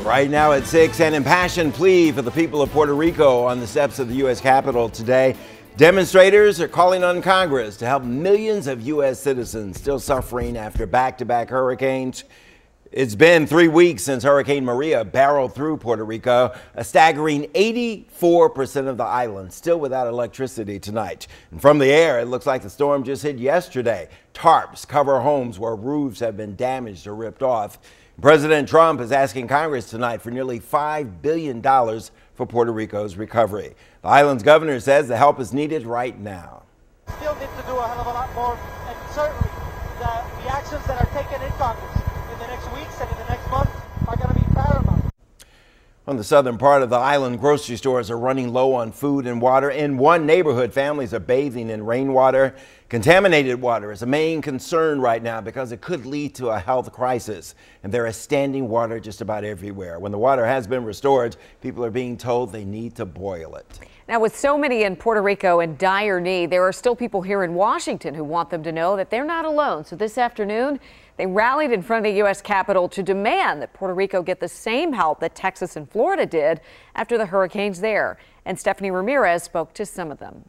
Right now at 6, an impassioned plea for the people of Puerto Rico on the steps of the U.S. Capitol today. Demonstrators are calling on Congress to help millions of U.S. citizens still suffering after back-to-back hurricanes. It's been 3 weeks since Hurricane Maria barreled through Puerto Rico. A staggering 84% of the island still without electricity tonight. And from the air, it looks like the storm just hit yesterday. Tarps cover homes where roofs have been damaged or ripped off. President Trump is asking Congress tonight for nearly $5 billion for Puerto Rico's recovery. The island's governor says the help is needed right now. Still need to do a hell of a lot more, and certainly the actions that are taken in Congress in the next weeks and in the next month are going to be paramount. On the southern part of the island, grocery stores are running low on food and water. In one neighborhood, families are bathing in rainwater. Contaminated water is a main concern right now because it could lead to a health crisis. And there is standing water just about everywhere. When the water has been restored, people are being told they need to boil it. Now, with so many in Puerto Rico in dire need, there are still people here in Washington who want them to know that they're not alone. So this afternoon, they rallied in front of the U.S. Capitol to demand that Puerto Rico get the same help that Texas and Florida did after the hurricanes there. And Stephanie Ramirez spoke to some of them.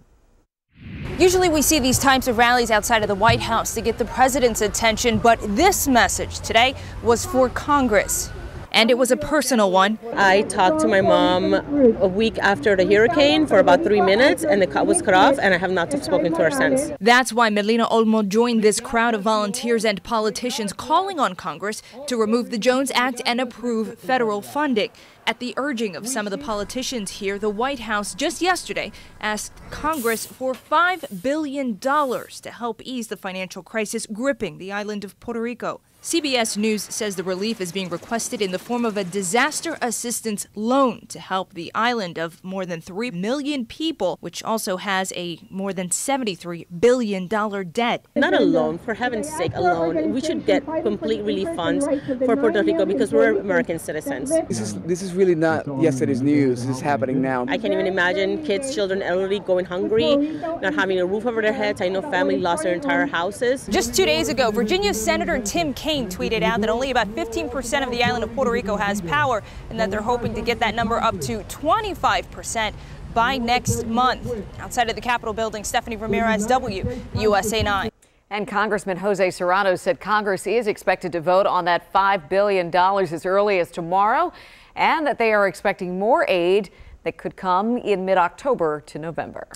Usually we see these types of rallies outside of the White House to get the president's attention, but this message today was for Congress. And it was a personal one. I talked to my mom a week after the hurricane for about 3 minutes, and the cut was cut off, and I have not spoken to her since. That's why Melina Olmo joined this crowd of volunteers and politicians calling on Congress to remove the Jones Act and approve federal funding. At the urging of some of the politicians here, the White House just yesterday asked Congress for $5 billion to help ease the financial crisis gripping the island of Puerto Rico. CBS News says the relief is being requested in the form of a disaster assistance loan to help the island of more than 3 million people, which also has a more than $73 billion debt. Not a loan, for heaven's sake, a loan. We should get complete relief funds for Puerto Rico because we're American citizens. This is really not yesterday's news. This is happening now. I can't even imagine kids, children, elderly going hungry, not having a roof over their heads. I know family lost their entire houses. Just 2 days ago, Virginia Senator Tim Kaine tweeted out that only about 15% of the island of Puerto Rico has power and that they're hoping to get that number up to 25% by next month. Outside of the Capitol building, Stephanie Ramirez, USA 9. And Congressman Jose Serrano said Congress is expected to vote on that $5 billion as early as tomorrow, and that they are expecting more aid that could come in mid-October to November.